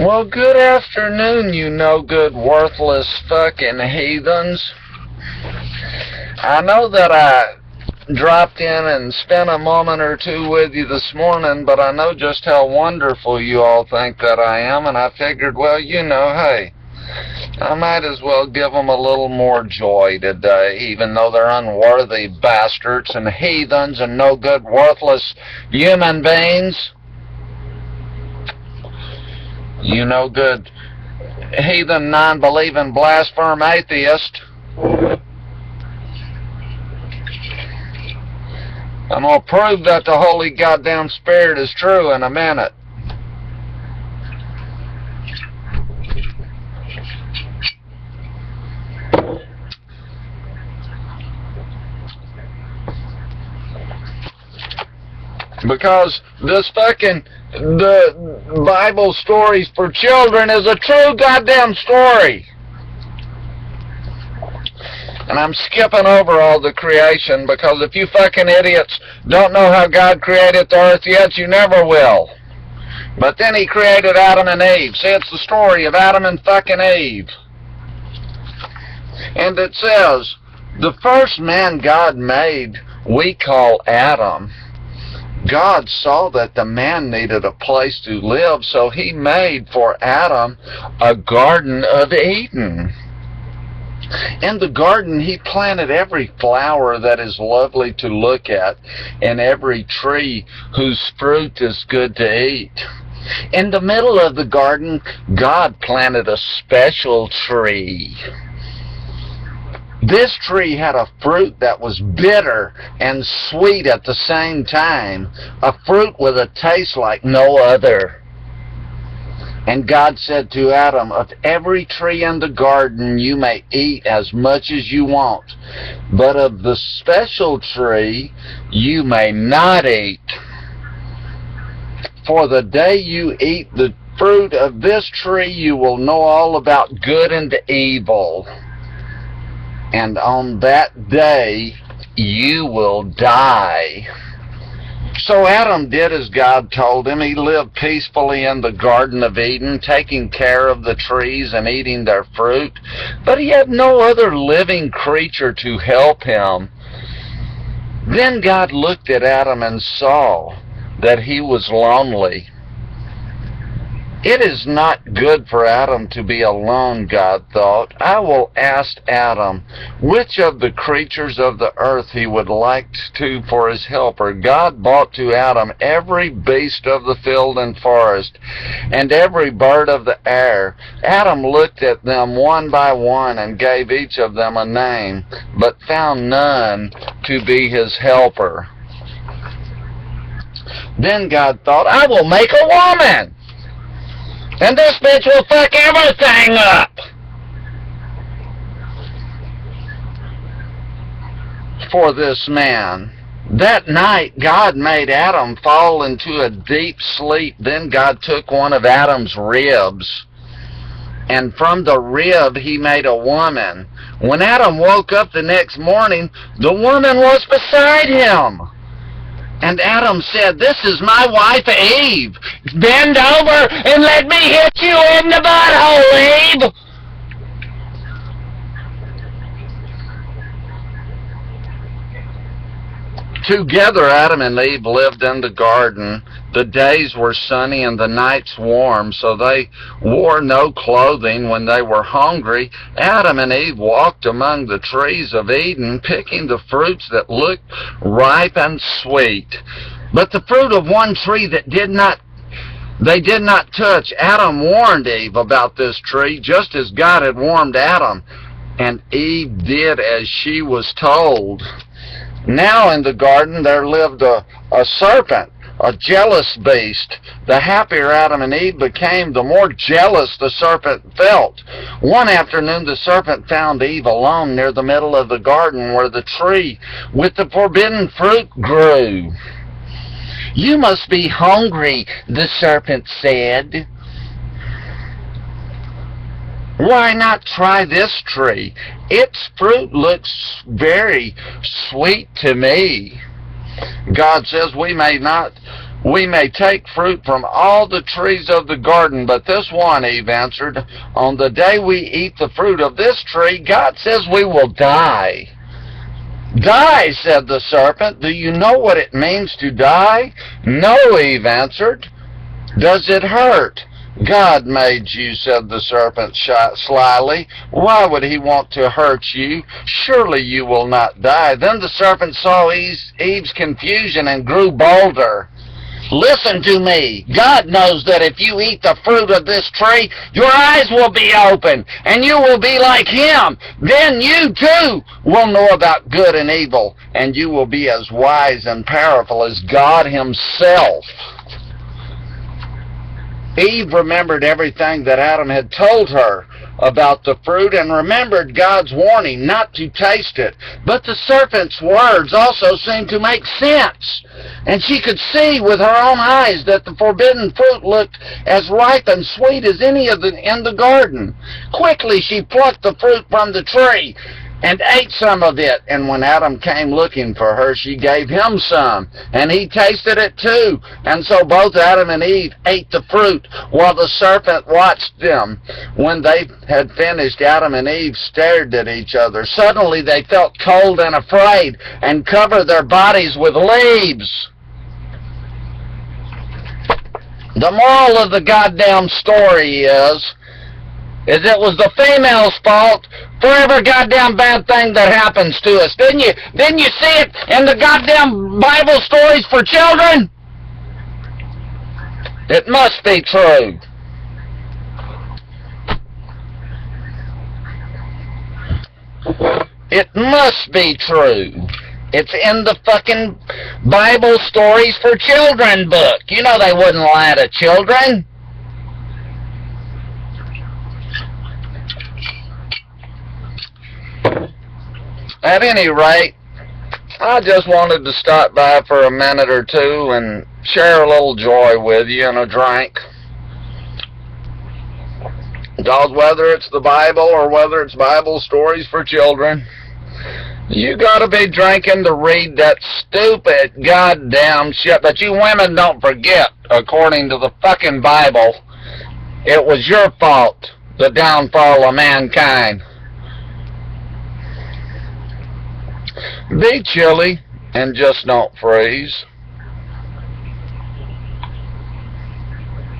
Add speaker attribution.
Speaker 1: Well, good afternoon, you no good, worthless fucking heathens. I know that I dropped in and spent a moment or two with you this morning, but I know just how wonderful you all think that I am, and I figured, well, hey, I might as well give them a little more joy today, even though they're unworthy bastards and heathens and no good, worthless human beings. You no good, heathen, non-believing, blaspheme atheist. I'm going to prove that the Holy Goddamn Spirit is true in a minute. Because the Bible stories for children is a true goddamn story. And I'm skipping over all the creation because if you fucking idiots don't know how God created the earth yet, you never will. But then he created Adam and Eve. See, it's the story of Adam and fucking Eve. And it says, the first man God made, we call Adam. God saw that the man needed a place to live, so he made for Adam a Garden of Eden. In the garden, he planted every flower that is lovely to look at, and every tree whose fruit is good to eat. In the middle of the garden, God planted a special tree. This tree had a fruit that was bitter and sweet at the same time, a fruit with a taste like no other. And God said to Adam, of every tree in the garden you may eat as much as you want, but of the special tree you may not eat. For the day you eat the fruit of this tree, you will know all about good and evil. And on that day you will die. So Adam did as God told him. He lived peacefully in the Garden of Eden, taking care of the trees and eating their fruit. But he had no other living creature to help him. Then God looked at Adam and saw that he was lonely. It is not good for Adam to be alone, God thought. I will ask Adam which of the creatures of the earth he would like to for his helper. God brought to Adam every beast of the field and forest, and every bird of the air. Adam looked at them one by one and gave each of them a name, but found none to be his helper. Then God thought, I will make a woman, and this bitch will fuck everything up. For this man. That night, God made Adam fall into a deep sleep. Then God took one of Adam's ribs, and from the rib he made a woman. When Adam woke up the next morning, the woman was beside him. And Adam said, this is my wife Eve. Bend over and let me hit you in the butthole, Eve. Together Adam and Eve lived in the garden. The days were sunny and the nights warm, so they wore no clothing. When they were hungry, Adam and Eve walked among the trees of Eden, picking the fruits that looked ripe and sweet. But the fruit of one tree they did not touch. Adam warned Eve about this tree, just as God had warned Adam, and Eve did as she was told. Now in the garden there lived a serpent, a jealous beast. The happier Adam and Eve became, the more jealous the serpent felt. One afternoon the serpent found Eve alone near the middle of the garden where the tree with the forbidden fruit grew. You must be hungry, the serpent said. Why not try this tree? Its fruit looks very sweet to me. God says we may not We may take fruit from all the trees of the garden, but this one, Eve answered, on the day we eat the fruit of this tree, God says we will die. Die, said the serpent. Do you know what it means to die? No, Eve answered. Does it hurt? God made you, said the serpent slyly. Why would he want to hurt you? Surely you will not die. Then the serpent saw Eve's confusion and grew bolder. Listen to me. God knows that if you eat the fruit of this tree, your eyes will be open, and you will be like him. Then you, too, will know about good and evil, and you will be as wise and powerful as God himself. Eve remembered everything that Adam had told her about the fruit and remembered God's warning not to taste it. But the serpent's words also seemed to make sense, and she could see with her own eyes that the forbidden fruit looked as ripe and sweet as any in the garden. Quickly she plucked the fruit from the tree and ate some of it, and when Adam came looking for her, she gave him some, and he tasted it too. And so both Adam and Eve ate the fruit, while the serpent watched them. When they had finished, Adam and Eve stared at each other. Suddenly they felt cold and afraid, and covered their bodies with leaves. The moral of the goddamn story is it was the female's fault for every goddamn bad thing that happens to us. Didn't you see it in the goddamn Bible stories for children? It must be true. It must be true. It's in the fucking Bible stories for children book. You know they wouldn't lie to children. At any rate, I just wanted to stop by for a minute or two and share a little joy with you and a drink. Because whether it's the Bible or whether it's Bible stories for children, you gotta be drinking to read that stupid goddamn shit. But you women don't forget, according to the fucking Bible, it was your fault, the downfall of mankind. Be chilly and just don't freeze.